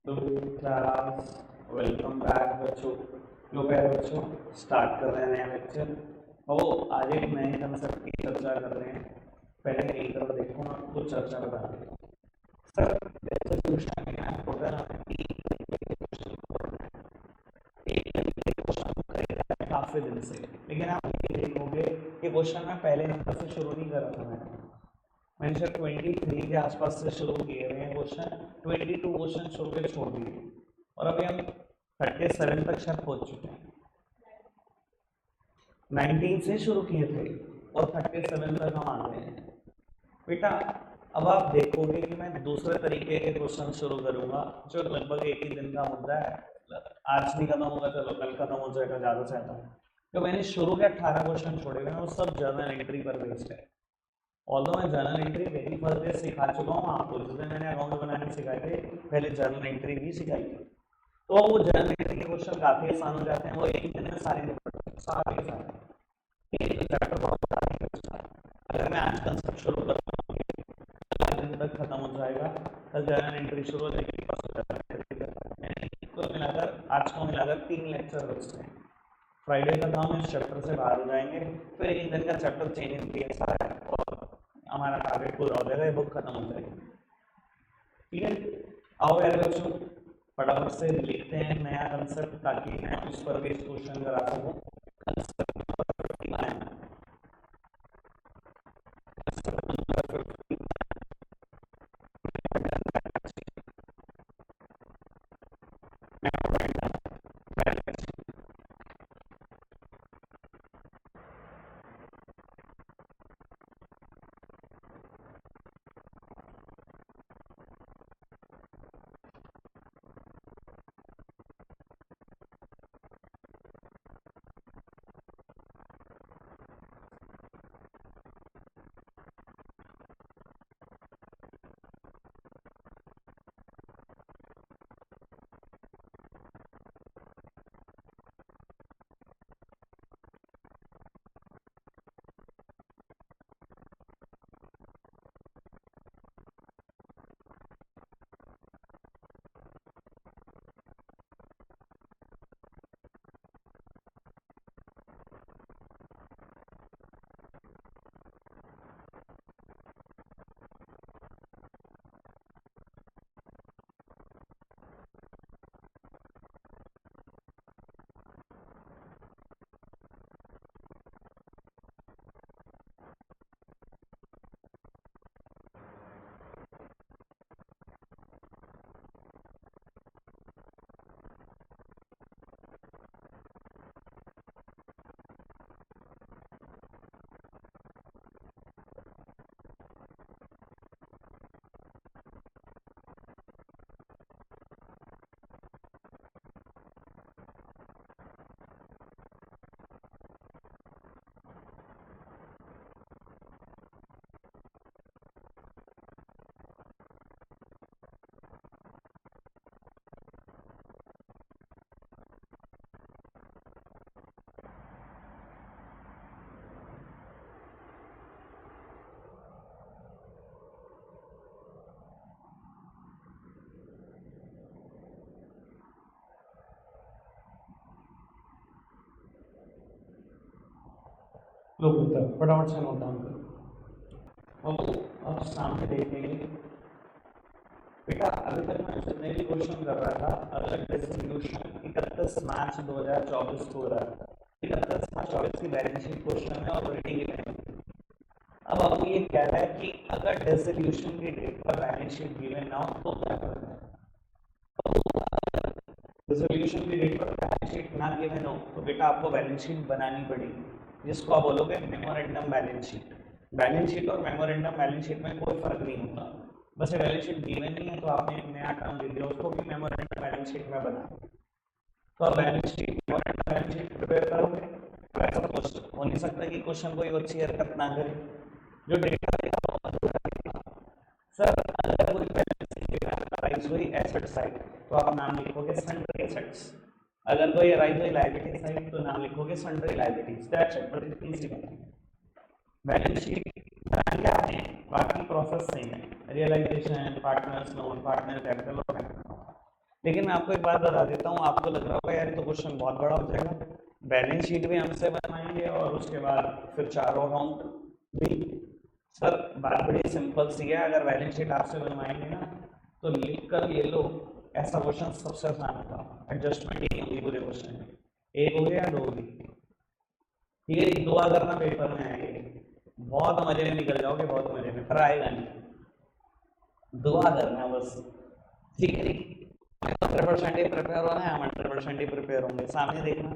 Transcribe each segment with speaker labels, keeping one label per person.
Speaker 1: तो class welcome back बच्चों। लो प्यारे बच्चों, स्टार्ट कर रहे हैं नया लेक्चर। और आज एक नए कंसेप्ट की चर्चा कर रहे हैं। पहले मेरी तरफ देखो, मैं आपको चर्चा बता रही हूँ। सर जैसे क्वेश्चन में आपको अगर हमें एक तरीके के क्वेश्चन पढ़ना है, एक तरीके के क्वेश्चन करेगा है काफी दिन से, लेकिन आप ये देखोगे कि क्वेश्चन में पहले नंबर से शुरू नहीं कर रहा था मैंने सर 23 के आसपास से शुरू किए हुए हैं क्वेश्चन, 22 क्वेश्चन शुरू के छोड़ दिए और अभी हम 37 तक शायद पहुंच चुके हैं। 19 से शुरू किए थे और 37 तक हम आ गए हैं। बेटा अब आप देखोगे कि मैं दूसरे तरीके के क्वेश्चन शुरू करूंगा जो लगभग एक ही दिन का मुद्दा है। आज नहीं खत्म होगा, चलो कल खत्म हो जाएगा ज़्यादा से ज़्यादा। जो मैंने शुरू के 18 क्वेश्चन छोड़े हुए हैं वो सब जर्नल एंट्री पर बेस्ड है। ऑल्दो मैं journal entry very first day सिखा चुका हूँ आपको, जिस दिन मैंने अकाउंट बनाने सिखाए थे पहले जर्नल एंट्री भी सिखाई थी। तो वो जर्नल एंट्री के क्वेश्चन काफ़ी आसान हो जाते हैं, वो एक दिन में सारे निपट सारे के सारे एक चैप्टर बहुत आसानी के साथ। अगर मैं आज कंसेप्ट शुरू करूँगा कल दिन तक खत्म हो जाएगा, कल जर्नल एंट्री शुरू हो जाएगी, परसों जर्नल एंट्री। कुल मिलाकर आज को मिलाकर 3 लेक्चर बचते हैं। फ्राइडे तक हम इस चैप्टर से बाहर हो जाएंगे, फिर एक दिन का चैप्टर चेंज किया सारा और हमारा टारगेट पूरा हो जाएगा, ये बुक खत्म हो जाएगी। ठीक है, आओ यार बच्चों फटाफट से लिखते हैं नया कंसेप्ट ताकि मैं उस पर भी क्वेश्चन करा सकूँ। कंसेप्ट नंबर 59, कंसेप्ट नंबर 59 लोग उत्तर फटाफट से नोट डाउन करो और अब सामने देखेंगे। बेटा अभी तक मैं जितने भी क्वेश्चन कर रहा था अलग डिस्ट्रीब्यूशन 31 मार्च 2024 को हो रहा था। 31 मार्च 2024 की बैलेंस शीट क्वेश्चन है और रेटिंग गिवन। अब आपको ये कह रहा है कि अगर डिसोल्यूशन की डेट पर बैलेंस शीट गिवन ना हो तो क्या करना है। डिसोल्यूशन की डेट पर बैलेंस शीट ना गिवन हो तो बेटा आपको बैलेंस शीट बनानी पड़ेगी, जिसको आप बोलोगे memorandum balance sheet. Balance sheet और मेमोरेंडम बैलेंस शीट में कोई फर्क नहीं होता, बस ये बैलेंस शीट गिवन नहीं है तो आपने एक नया टर्म दे दिया उसको कि मेमोरेंडम बैलेंस शीट में बना। तो आप balance sheet memorandum balance sheet prepare करोगे तो ऐसा हो नहीं सकता कि क्वेश्चन कोई अच्छी हरकत ना करे, जो डेटा देगा सर अगर कोई बैलेंस शीट अराइज हुई एसेट साइड तो आप नाम लिखोगे सन्ड्री एसेट्स, अगर कोई अराइज हुई लायबिलिटी साइड तो नाम लिखोगे sundry liabilities. That's it, but इतनी सी बात है। बैलेंस शीट बनानी आपने, बाकी प्रोसेस सेम है, realisation, partners loan, partner capital और लेकिन मैं आपको एक बात बता देता हूँ, आपको लग रहा होगा यार ये तो क्वेश्चन बहुत बड़ा हो जाएगा, बैलेंस शीट भी हमसे बनवाएंगे और उसके बाद फिर चारों अकाउंट भी। सर बात बड़ी सिंपल सी है, अगर बैलेंस शीट आपसे बनवाएंगे ना तो लिख कर ले लो, ऐसा क्वेश्चन सबसे आसान होगा, एडजस्टमेंट ही होगी पूरे क्वेश्चन में, एक हो गया दो होगी, ठीक है। दुआ करना पेपर में आएंगे, बहुत मजे में निकल जाओगे, बहुत मजे में, पर आएगा नहीं, दुआ करना बस, ठीक है। 100% ही प्रिपेयर होना है, हम 100% ही प्रिपेयर होंगे। सामने देखना,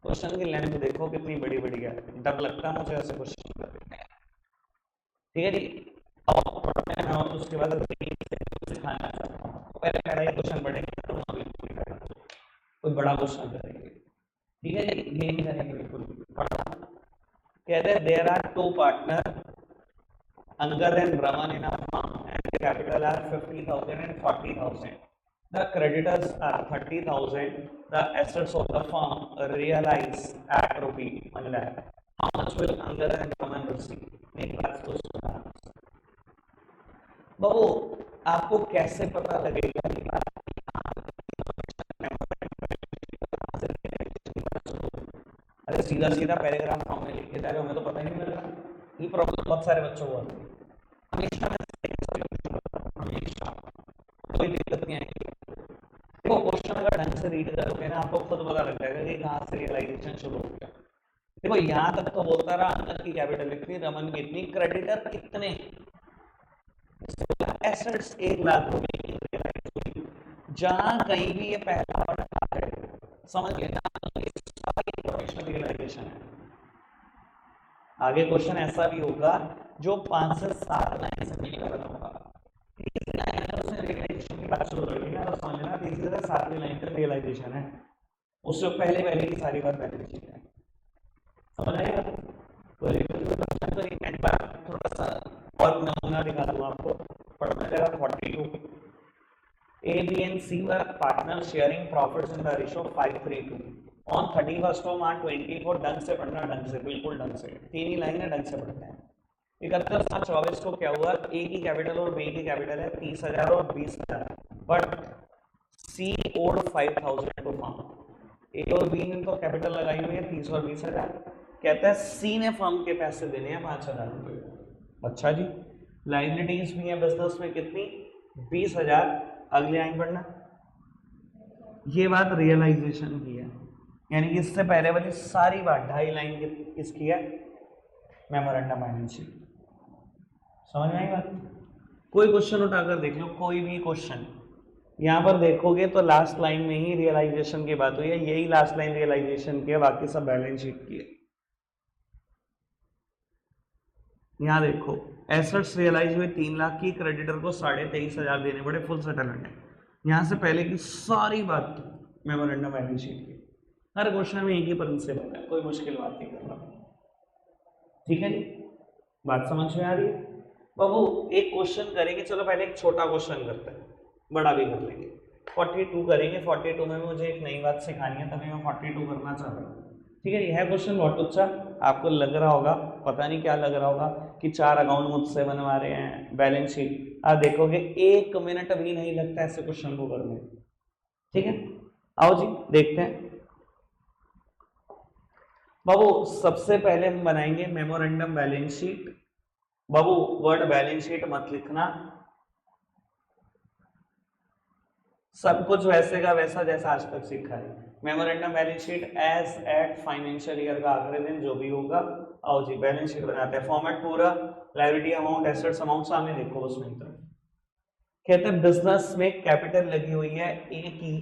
Speaker 1: क्वेश्चन की लेंथ देखो कितनी बड़ी बड़ी है, डर लगता है मुझे ऐसे क्वेश्चन करने का, ठीक है जी। और उसके बाद सिखाना चाहता हूँ, पहले पहला ही क्वेश्चन पढ़ेंगे, कोई बड़ा क्वेश्चन करेंगे, ठीक है जी, ये नहीं करेंगे बिल्कुल बड़ा। कहते हैं there are two partner Ankar and Raman in a firm and the capital are 50,000 and 40,000. The creditors are 30,000. The assets of the firm realize at rupee 1 lakh. How much will Ankar and Raman receive? एक बात को सुना बाबू, आपको कैसे पता लगेगा कि अरे सीधा सीधा पैराग्राफ फॉर्म में लिख के जा रहे हो, हमें तो पता ही नहीं लग रहा। ये प्रॉब्लम बहुत सारे बच्चों को आती है, हमेशा हमेशा कोई दिक्कत नहीं आएगी। देखो क्वेश्चन अगर ढंग से रीड करोगे ना, आपको खुद पता लग जाएगा कि कहाँ से रियलाइजेशन शुरू हो गया। देखो यहाँ तक तो बोलता रहा अंदर की कैपिटल इतनी, रमन की इतनी, क्रेडिटर कितने, एसेट्स 1 लाख रुपए की, जहां कहीं भी ये पहला वर्ड आ जाए समझ लेना रियलाइजेशन है। आगे क्वेश्चन ऐसा भी होगा जो 5 से 7 लाइन से मिलकर होगा, रियलाइजेशन की बात शुरू करेंगे ना तो समझ लेना तीसरी से 7वीं लाइन तक रियलाइजेशन है, उससे पहले पहले की सारी बात पहले की है, समझ आएगा। थोड़ा सा और नमूना दिखा दूँ आपको, पढ़ना जगह 42 A, B and C were partners sharing profits in the ratio 5:3:2 on 31st of March 24। ढंग से पढ़ना, ढंग से, बिल्कुल ढंग से, 3 ही लाइन है, ढंग से पढ़ते हैं। 31/7/24 को क्या हुआ, ए की कैपिटल और बी की कैपिटल है 30,000 और 20,000, but C owed 5,000 to firm. A और बी ने तो कैपिटल लगाई हुई है 30 और 20,000, कहता है सी ने फर्म के पैसे देने हैं 5,000 रुपये। अच्छा जी, लाइबिलिटीज भी है बिजनेस में कितनी, 20,000। अगली लाइन पढ़ना, ये बात रियलाइजेशन की है, यानी कि इससे पहले वाली सारी बात 2.5 लाइन किसकी है, मेमोरेंडम बैलेंस शीट। समझ में आई बात। कोई क्वेश्चन उठाकर देख लो, कोई भी क्वेश्चन, यहाँ पर देखोगे तो लास्ट लाइन में ही रियलाइजेशन की बात हुई है, यही लास्ट लाइन रियलाइजेशन की है, बाकी सब बैलेंस शीट की है। यहाँ देखो एसेट्स रियलाइज हुए 3 लाख की, क्रेडिटर को 23,500 देने पड़े, फुल सेटलमेंट है। यहाँ से पहले की सारी बात मेमोरेंडम बैलेंस शीट की, हर क्वेश्चन में एक ही प्रिंसिपल है, कोई मुश्किल बात नहीं कर रहा, ठीक है जी, बात समझ में आ रही है। बाबू एक क्वेश्चन करेंगे, चलो पहले एक छोटा क्वेश्चन करते हैं, बड़ा भी कर लेंगे। 42 करेंगे, 42 में मुझे एक नई बात सिखानी है, तभी मैं 42 करना चाह रहा हूँ, ठीक है। यह क्वेश्चन बहुत अच्छा, आपको लग रहा होगा, पता नहीं क्या लग रहा होगा कि 4 अकाउंट मुझसे बनवा रहे हैं, बैलेंस शीट। आप देखोगे 1 मिनट भी नहीं लगता ऐसे क्वेश्चन को करने, ठीक है। आओ जी देखते हैं। बाबू सबसे पहले हम बनाएंगे मेमोरेंडम बैलेंस शीट। बाबू वर्ड बैलेंस शीट मत लिखना, सब कुछ वैसे का वैसा जैसा आज तक सीखा है। Memorandum balance sheet as at financial year का आखिरी दिन जो भी होगा। आओ जी बैलेंस शीट बनाते हैं, फॉर्मेट पूरा, लायबिलिटी अमाउंट, एसेट्स अमाउंट सामने देखो उसमें तरफ। कहते हैं बिजनेस में कैपिटल लगी हुई है ए की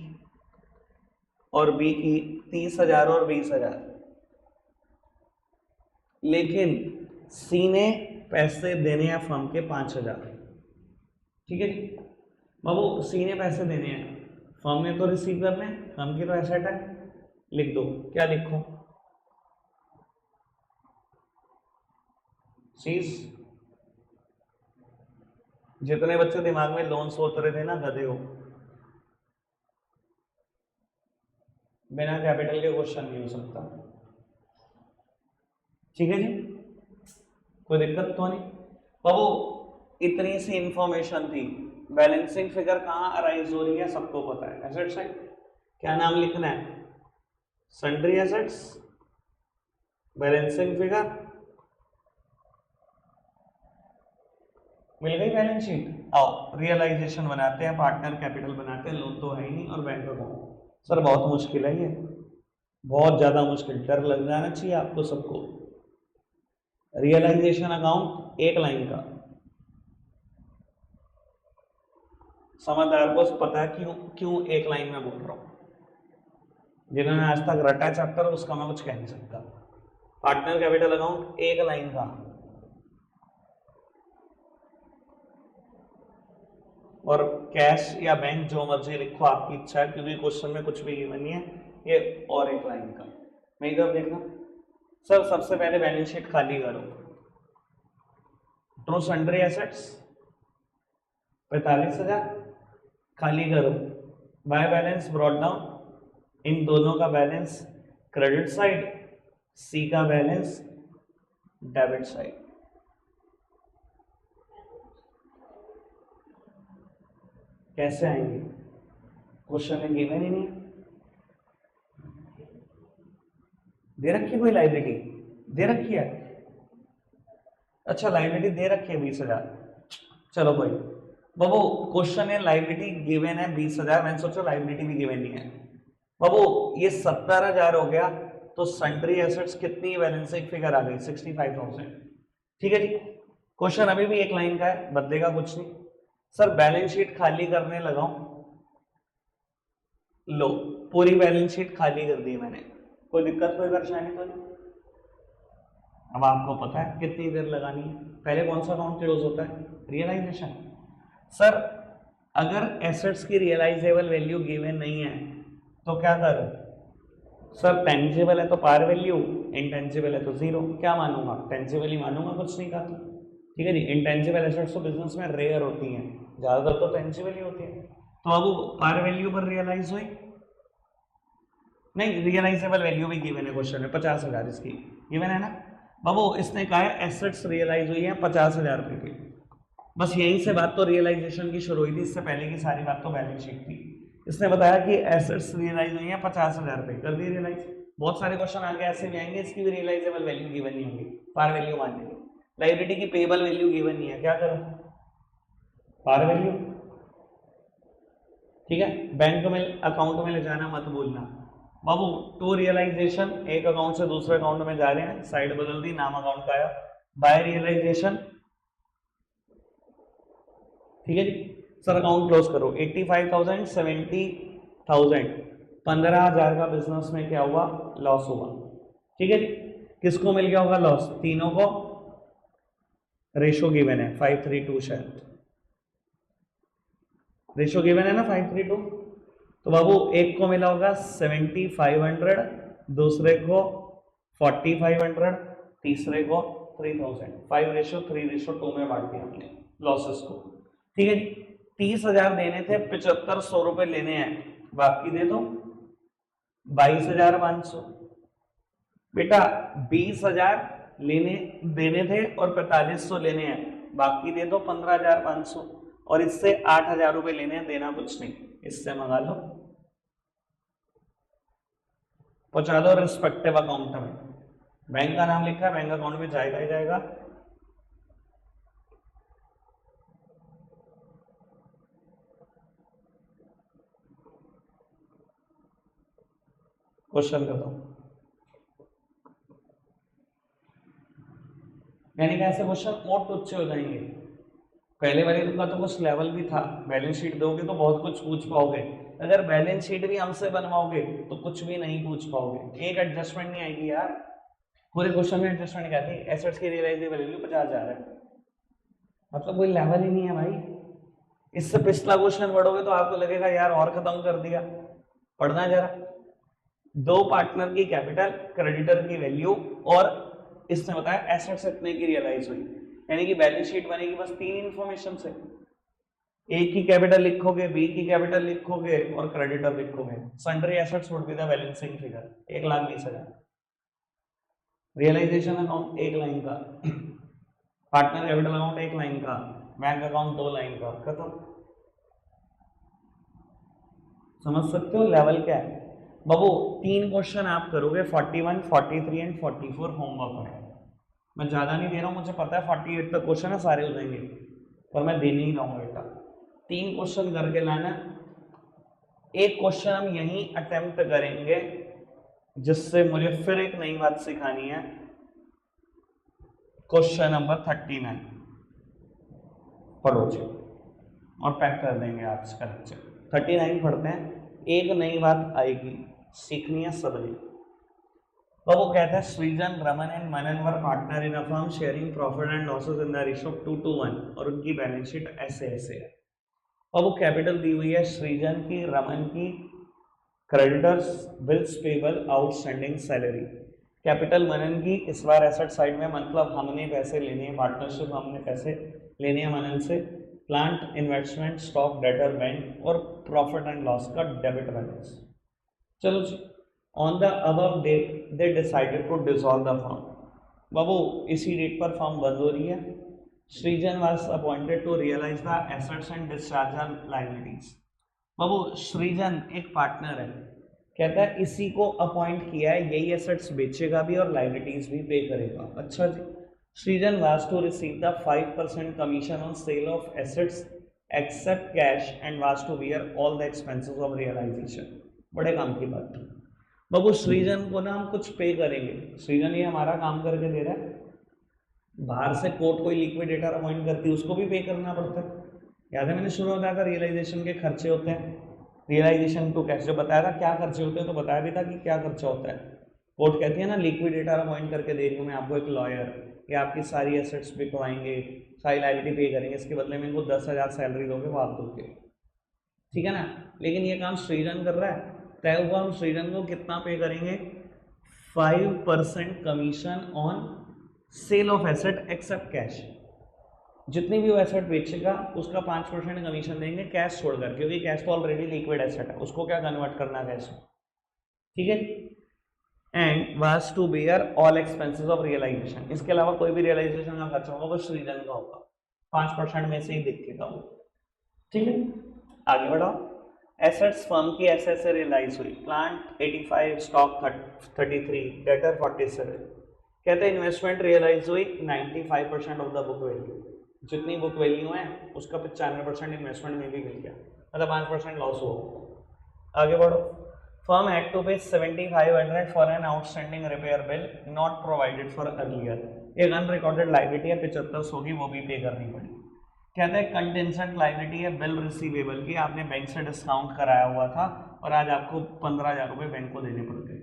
Speaker 1: और बी की 30,000 और 20,000, लेकिन सी ने पैसे देने हैं फर्म के 5,000, ठीक है जी। बाबू सी ने पैसे देने हैं, फर्म ने तो रिसीव करने हैं, फर्म की तो एसेट है, लिख दो, क्या लिखो, सीज। जितने बच्चे दिमाग में लोन सोच रहे थे ना, गधे हो, बिना कैपिटल के क्वेश्चन नहीं हो सकता, ठीक है जी, कोई दिक्कत तो नहीं। बाबू इतनी सी इंफॉर्मेशन थी, बैलेंसिंग फिगर कहाँ अराइज हो रही है सबको पता है, एसेट साइड। क्या नाम लिखना है, सन्ड्री एसेट्स, बैलेंसिंग फिगर, मिल गई बैलेंस शीट। आओ रियलाइजेशन बनाते हैं, पार्टनर कैपिटल बनाते हैं, लोन तो है ही नहीं और बैंक अकाउंट। सर बहुत मुश्किल है ये, बहुत ज्यादा मुश्किल, डर लग जाना चाहिए आपको सबको। रियलाइजेशन अकाउंट एक लाइन का, समझदार को पता है क्यों क्यों एक लाइन में बोल रहा हूं, जिन्होंने आज तक रटा चैप्टर उसका मैं कुछ कह नहीं सकता। पार्टनर कैपिटल अकाउंट एक लाइन का, और कैश या बैंक जो मर्जी लिखो आपकी इच्छा है, क्योंकि क्वेश्चन में कुछ भी गिवन नहीं है ये, और एक लाइन का। मैं इधर देखना सर, सबसे पहले बैलेंस शीट खाली करो, ट्रू सन्ड्री एसेट्स 45,000 खाली करो, बाय बैलेंस ब्रॉट डाउन, इन दोनों का बैलेंस क्रेडिट साइड, सी का बैलेंस डेबिट साइड। कैसे आएंगे, क्वेश्चन में गिवन ही नहीं, दे रखी कोई लाइबिलिटी, दे रखी है, अच्छा लाइबिलिटी दे रखी है 20,000, चलो कोई बाबू, क्वेश्चन है लाइबिलिटी गिवन है 20,000, मैंने सोचा लाइबिलिटी भी गिवन नहीं है। बाबू ये 70,000 हो गया, तो सन्ड्री एसेट्स कितनी बैलेंसिंग फिगर आ गई 65,000। ठीक है जी, क्वेश्चन अभी भी एक लाइन का है, बदलेगा कुछ नहीं। सर बैलेंस शीट खाली करने लगाऊं, लो पूरी बैलेंस शीट खाली कर दी मैंने, कोई दिक्कत कोई परेशानी तो नहीं। अब आपको पता है कितनी देर लगानी है, पहले कौन सा अकाउंट क्लोज होता है, रियलाइजेशन। सर अगर एसेट्स की रियलाइजेबल वैल्यू गिवन नहीं है तो क्या करो, सर टेंजिबल है तो पार वैल्यू, इंटेंजिबल है तो जीरो, क्या मानूंगा, टेंजिबल ही मानूंगा, कुछ नहीं कहा। ठीक है जी, इंटेंजिबल एसेट्स तो बिजनेस में रेयर होती हैं, ज्यादातर तो टेंजिबल ही होती है। तो अब पार वैल्यू पर रियलाइज हुई नहीं, रियलाइजेबल वैल्यू भी गिवन है क्वेश्चन में 50,000 इसकी गिवन है ना बाबू, इसने कहा है एसेट्स रियलाइज हुई है 50,000 रुपए की, बस यहीं से बात तो रियलाइजेशन की शुरू हुई थी, इससे पहले की सारी बात तो बैलेंस शीट थी। इसने बताया कि एसेट्स रियलाइज हुई है 50,000 रुपए, कर दी रियलाइज। बहुत सारे क्वेश्चन आगे ऐसे भी आएंगे, इसकी भी रियलाइजेबल वैल्यू गिवन नहीं होगी, पार वैल्यू मान लेंगे। लाइबिलिटी की पेबल वैल्यू गिवन नहीं है, क्या करूं, पार वैल्यू। ठीक है, बैंक में अकाउंट में ले जाना मत भूलना बाबू, टू रियलाइजेशन, एक अकाउंट से दूसरे अकाउंट में जा रहे हैं, साइड बदल दी, नाम अकाउंट का आया, बाय रियलाइजेशन। ठीक है जी, सर अकाउंट क्लोज करो, 85,000 70,000, 15,000 का बिजनेस में क्या हुआ, लॉस हुआ। ठीक है जी, किसको मिल गया होगा लॉस, तीनों को, रेशो गिवन है 5:3:2, शायद रेशो गिवन है ना 5:3:2, तो बाबू एक को मिला होगा 7,500, दूसरे को 4,500, तीसरे को 3,000, 5:3:2 में बांट दिया हमने लॉसेस को। ठीक है जी, 30,000 देने थे, 7,500 रुपए लेने हैं, बाकी दे दो 22,500। बेटा 20,000 लेने देने थे और 4,500 लेने हैं, बाकी दे दो 15,500, और इससे 8,000 रुपए लेने हैं, देना कुछ नहीं, इससे मंगा लो, पहुंचा दो रिस्पेक्टिव अकाउंट में। बैंक का नाम लिखा है, बैंक अकाउंट में जाएगा ही जाएगा। क्वेश्चन करता हूं, यानी कि ऐसे क्वेश्चन और तुच्छ हो जाएंगे। पहले वाले का तो कुछ लेवल भी था, बैलेंस शीट दोगे तो बहुत कुछ पूछ पाओगे, अगर बैलेंस शीट भी हमसे बनवाओगे तो कुछ भी नहीं पूछ पाओगे, एक एडजस्टमेंट नहीं आएगी यार, पूरे क्वेश्चन में एडजस्टमेंट क्या थी, एसेट्स की रियलाइजेबल वैल्यू 50,000 है, मतलब कोई लेवल ही नहीं है भाई। इससे पिछला क्वेश्चन पढ़ोगे तो आपको लगेगा यार और खत्म कर दिया, पढ़ना जरा, दो पार्टनर की कैपिटल, क्रेडिटर की वैल्यू, और इसने बताया एसेट्स इतने की रियलाइज हुई, यानी कि बैलेंस शीट बनेगी बस 3 इंफॉर्मेशन से, ए की कैपिटल लिखोगे, बी की कैपिटल लिखोगे और क्रेडिटर लिखोगे। Sundry assets would be the balancing figure, 1,20,000। Realisation account 1 line का, पार्टनर कैपिटल अकाउंट 1 लाइन का, बैंक अकाउंट 2 लाइन का, खत्म। समझ सकते हो लेवल क्या है बाबू। 3 क्वेश्चन आप करोगे, 41, 43 एंड 44 होमवर्क है। मैं ज़्यादा नहीं दे रहा हूँ, मुझे पता है 48 तक क्वेश्चन है, सारे हो जाएंगे, पर मैं दे नहीं रहा हूँ बेटा। 3 क्वेश्चन करके लाना। एक क्वेश्चन हम यहीं अटेम्प्ट करेंगे, जिससे मुझे फिर एक नई बात सिखानी है। क्वेश्चन नंबर 39 पढ़ो जी, और पैक कर देंगे आज का लेक्चर। 39 पढ़ते हैं। एक नई बात आएगी, सीखनी है सबने। तो वो कहता है सृजन, Raman and Manan were partner in a firm sharing profit and losses in the ratio 2:1 और उनकी बैलेंस शीट ऐसे ऐसे है। और वो कैपिटल दी हुई है सृजन की, रमन की, creditors, bills payable, outstanding salary. Capital Manan की, इस बार एसेट साइड में, मतलब हमने पैसे लेने हैं, पार्टनरशिप हमने पैसे लेने हैं मनन से। Plant, investment, stock, debtor, bank, और प्रॉफिट एंड लॉस का डेबिट बैलेंस। चलो जी। On the above date they decided to dissolve the firm. बाबू इसी डेट पर फर्म बंद हो रही है। Srijan was appointed to realise the assets and discharge the liabilities. बाबू सृजन एक पार्टनर है, कहता है इसी को अपॉइंट किया है, यही एसेट्स बेचेगा भी और लायबिलिटीज भी पे करेगा। अच्छा जी। Srijan was to receive the 5% commission on sale of assets except cash and was to bear all the expenses of realisation. बड़े काम की बात थी बाबू। सृजन को ना हम कुछ पे करेंगे, सृजन ये हमारा काम करके दे रहा है। बाहर से कोर्ट कोई लिक्विडेटर अपॉइंट करती है, उसको भी पे करना पड़ता है। याद है मैंने शुरू बताया था रियलाइजेशन के खर्चे होते हैं, रियलाइजेशन टू कैश जो बताया था क्या खर्चे होते हैं, तो बताया भी था कि क्या खर्चा होता है। कोर्ट कहती है ना लिक्विडेटर अपॉइंट करके दे रही हूँ मैं आपको एक लॉयर, कि आपकी सारी एसेट्स बिकवाएंगे, सारी लायबिलिटी पे करेंगे, इसके बदले में इनको 10,000 सैलरी दोगे वो आप दोगे, ठीक है ना। लेकिन ये काम सृजन कर रहा है, तय हुआ हम सृजन को कितना पे करेंगे, 5% commission on sale of asset except cash. जितनी भी वो एसेट बेचेगा उसका 5% कमीशन देंगे कैश छोड़कर, क्योंकि कैश तो ऑलरेडी लिक्विड एसेट है, उसको क्या कन्वर्ट करना है कैश में, ठीक है। And was to bear all expenses of realisation, इसके अलावा कोई भी रियलाइजेशन का खर्चा होगा वो सृजन का होगा, 5% में से ही दिखेगा वो, ठीक है। आगे बढ़ाओ। एसेट्स फर्म की ऐसे ऐसे रियलाइज हुई। Plant 85, stock 33, debtor 47। कहते हैं इन्वेस्टमेंट रियलाइज हुई 95% ऑफ द बुक वैल्यू। जितनी बुक वैल्यू है उसका 95% इन्वेस्टमेंट में भी मिल गया, मतलब 5% लॉस हुआ। आगे बढ़ो। फर्म हैड टू पे 7500 for an outstanding repair bill not provided for earlier. एक अनरिकॉर्डेड लायबिलिटी है 7500 होगी, वो भी पे करनी पड़ी। कहते हैं कंटेंजेंट लायबिलिटी है बिल रिसीवेबल की, आपने बैंक से डिस्काउंट कराया हुआ था और आज आपको 15,000 रुपये बैंक को देने पड़ गए,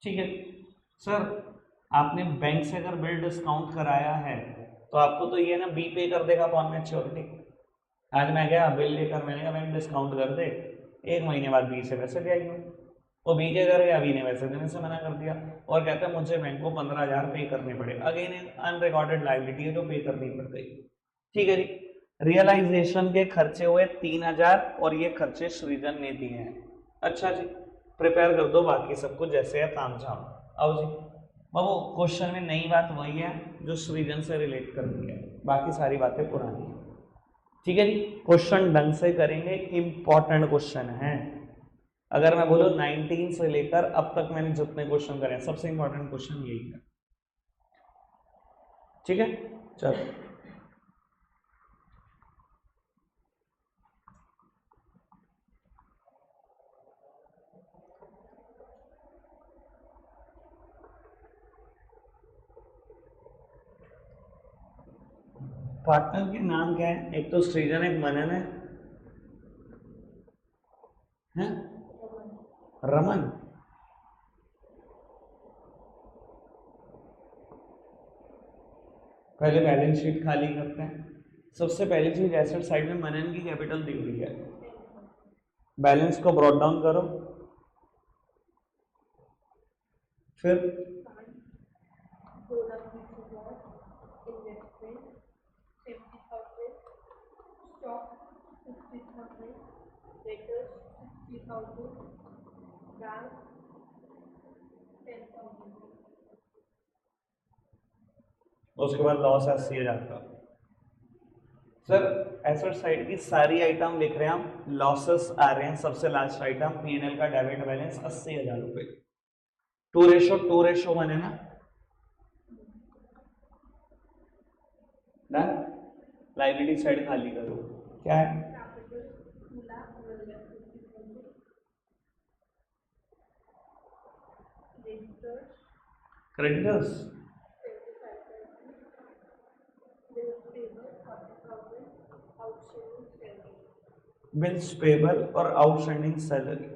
Speaker 1: ठीक है। सर आपने बैंक से अगर बिल डिस्काउंट कराया है तो आपको तो ये ना बी पे कर देगा अपॉन मैच्योरिटी। आज मैं गया बिल लेकर, मैंने कहा बैंक डिस्काउंट कर दे, 1 महीने बाद बी से पैसे ले आई हूँ, वो बी के कर गया, बी ने वैसे देने से मना कर दिया और कहता है मुझे बैंक को 15,000 पे करने पड़े। अगेन अनरिकॉर्डेड लायबिलिटी है जो पे करनी पड़ गई, ठीक है जी। रियलाइजेशन के खर्चे हुए 3,000 और ये खर्चे सृजन ने दिए हैं। अच्छा जी, प्रिपेयर कर दो बाकी सब कुछ जैसे है ताम झाम। आओ जी बाबू, क्वेश्चन में नई बात वही है जो सृजन से रिलेट कर दी है, बाकी सारी बातें पुरानी है, ठीक है जी। क्वेश्चन ढंग से करेंगे, इंपॉर्टेंट क्वेश्चन है। अगर मैं बोलूँ 19 से लेकर अब तक मैंने जितने क्वेश्चन करे सबसे इंपॉर्टेंट क्वेश्चन यही है, ठीक है। चलो पार्टनर के नाम क्या है, एक तो सृजन एक मनन है रमन। पहले बैलेंस शीट खाली करते हैं। सबसे पहली चीज एसेट साइड में मनन की कैपिटल दी हुई है, बैलेंस को ब्रॉट डाउन करो। फिर उसके बाद लॉस 80,000 का, सर एसेट साइड की सारी आइटम लिख रहे हैं हम, लॉसेस आ रहे हैं। सबसे लास्ट आइटम P&L का डेबिट बैलेंस 80,000 रुपए, 2:1 है ना। लाइबिलिटी साइड खाली करो, क्या है? क्रेडिटर्स, बिल्स पेबल और आउटस्टैंडिंग सैलरी,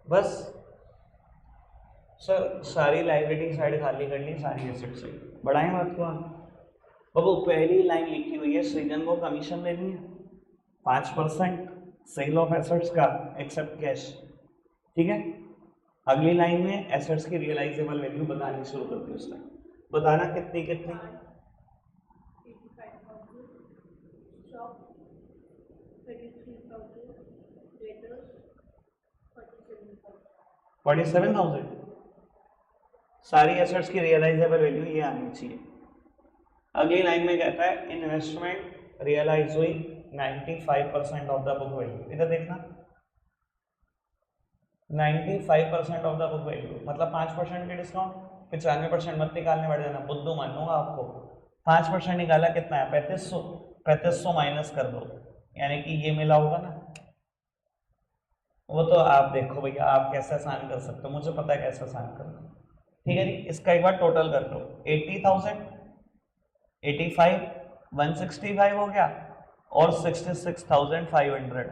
Speaker 1: बस। सर सारी लाइबिलिटी साइड खाली कर ली, सारी एसेट साइड बढ़ाएं बात को आप। बाबू पहली लाइन लिखी हुई है, सृजन को कमीशन लेनी है 5% सेल ऑफ एसेट्स का एक्सेप्ट कैश, ठीक है। अगली लाइन में एसेट्स की रियलाइजेबल वैल्यू बतानी शुरू कर दी उसने, बताना कितनी कितनी। 47,000 सारी एसेट्स की रियलाइजेबल वैल्यू ये आनी चाहिए। अगली लाइन में कहता है इन्वेस्टमेंट रियलाइज हुई 95% ऑफ द बुक वैल्यू। इधर देखना 95% ऑफ द बुक वैल्यू मतलब 5% की डिस्काउंट, 95% मत निकालने बैठ जाना, बुद्धू मानूंगा आपको। 5% निकाला कितना है? 3500, 3500 माइनस कर दो, यानी कि ये मिला होगा ना। वो तो आप देखो भैया, आप कैसे आसान कर सकते हो, मुझे पता है कैसे आसान करना। ठीक है जी, इसका एक बार टोटल कर लो, 80,000, 85, 165 हो गया और 66,500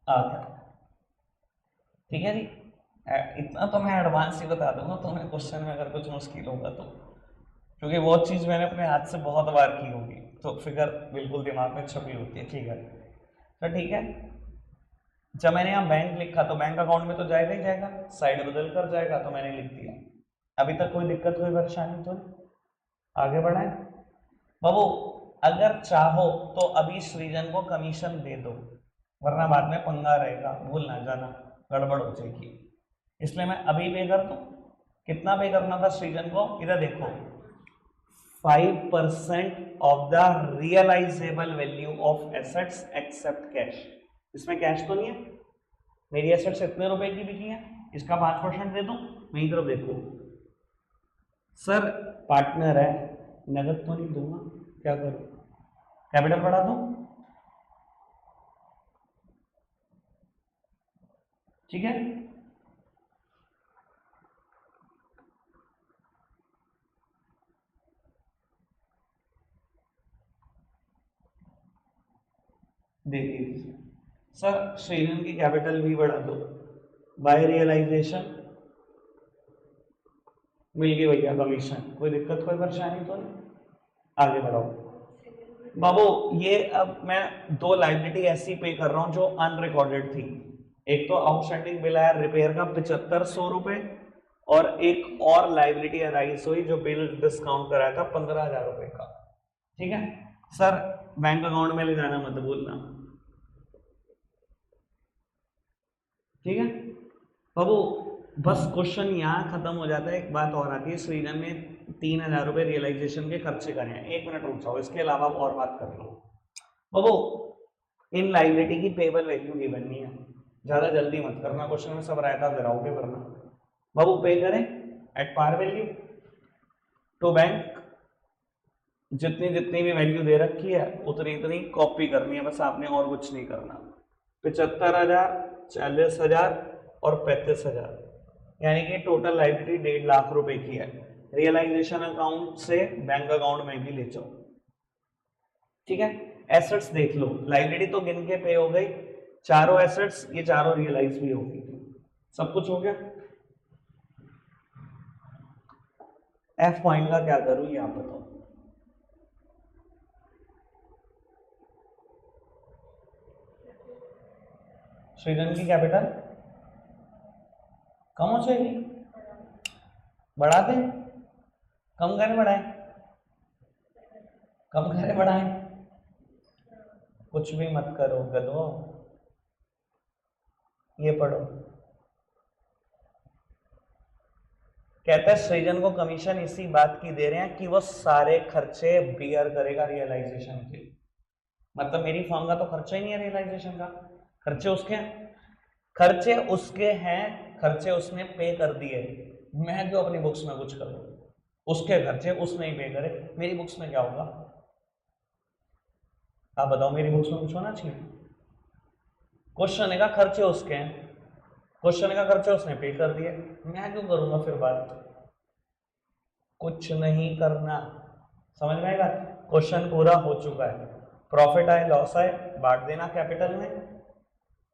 Speaker 1: आ गया। ठीक है जी, इतना तो मैं एडवांस ही बता दूंगा तुम्हें, क्वेश्चन में अगर कुछ मुश्किल होगा तो, क्योंकि वो चीज़ मैंने अपने हाथ से बहुत बार की होगी, तो फिगर बिल्कुल दिमाग में छपी होती है। ठीक है, तो ठीक है, जब मैंने यहाँ बैंक लिखा तो बैंक अकाउंट में तो जाएगा ही जाएगा, साइड बदल कर जाएगा, तो मैंने लिख दिया। अभी तक कोई दिक्कत कोई परेशानी तो नहीं? आगे बढ़ाएं बाबू। अगर चाहो तो अभी सृजन को कमीशन दे दो, वरना बाद में पंगा रहेगा, भूल ना जाना, गड़बड़ हो जाएगी। इसलिए मैं अभी पे कर दूं। कितना पे करना था सृजन को? इधर देखो, 5% of the realisable value of assets except cash. इसमें कैश तो नहीं है, मेरी एसेट्स इतने रुपए की बिकी है, इसका 5% दे दूं। मेरी तरफ देखो सर, पार्टनर है, नगद तो नहीं दूंगा, क्या करूं? कैपिटल बढ़ा दूं? ठीक है, देखिए सर, सृजन की कैपिटल भी बढ़ा दो, बाय रियलाइजेशन मिल गई भैया कमीशन, कोई दिक्कत कोई परेशानी तो नहीं? आगे बढ़ाओ बाबू। ये अब मैं दो लाइबिलिटी ऐसी पे कर रहा हूं जो अनरिकॉर्डेड थी। एक तो आउटस्टैंडिंग बिल आया रिपेयर का 7500 रुपए, और एक और लाइबिलिटी अराइज हुई जो बिल डिस्काउंट कराया था 15,000 रुपए का। ठीक है सर, बैंक अकाउंट में ले जाना मत भूलना। ठीक है बाबू, बस क्वेश्चन यहाँ खत्म हो जाता है। एक बात और आती है, सृजन ने 3,000 रुपए रियलाइजेशन के खर्चे करे हैं। एक मिनट रुक जाओ, इसके अलावा और बात कर लो बाबू। इन लाइबिलिटी की पेबल वैल्यू गिवन नहीं है, ज्यादा जल्दी मत करना, क्वेश्चन में सब रायता गिराओगे वरना। बाबू पे करें at par value to bank, जितनी जितनी भी वैल्यू दे रखी है उतनी इतनी कॉपी करनी है, बस आपने और कुछ नहीं करना। 75,000, 40,000 और 35,000, यानी कि टोटल लाइबिलिटी 1.5 लाख रुपए की है। रियलाइजेशन अकाउंट से बैंक अकाउंट में भी ले जाओ। ठीक है, एसेट्स देख लो, लाइबिलिटी तो गिन के पे हो गई, चारों एसेट्स ये चारों रियलाइज भी होगी, सब कुछ हो गया। एफ पॉइंट का क्या करूं ये आप बताओ। सृजन की कैपिटल कम हो जाएगी, बढ़ा दें? कम करें बढ़ाएं? कम करें बढ़ाएं? कुछ भी मत करो गधो, ये पढ़ो। कहता है सृजन को कमीशन इसी बात की दे रहे हैं कि वो सारे खर्चे बियर करेगा रियलाइजेशन के। मतलब मेरी फर्म का तो खर्चा ही नहीं है रियलाइजेशन का, खर्चे उसके हैं, खर्चे उसके हैं, खर्चे उसने पे कर दिए, मैं जो अपनी बुक्स में कुछ करूं, उसके खर्चे उसने ही पे करे, मेरी बुक्स में क्या होगा? आप बताओ, मेरी बुक्स में कुछ होना चाहिए? क्वेश्चन का खर्चे उसके हैं, क्वेश्चन का खर्चा उसने पे कर दिया, मैं क्यों करूंगा फिर बात? कुछ नहीं करना। समझ में आएगा? क्वेश्चन पूरा हो चुका है, प्रॉफिट आए लॉस आए बांट देना कैपिटल में,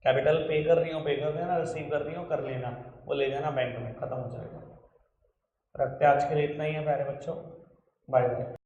Speaker 1: कैपिटल पे कर रही हो पे कर देना, रिसीव कर रही हो कर लेना, वो ले जाना बैंक में, खत्म हो जाएगा। रखते आज के लिए इतना ही है प्यारे बच्चों, बाय बाय।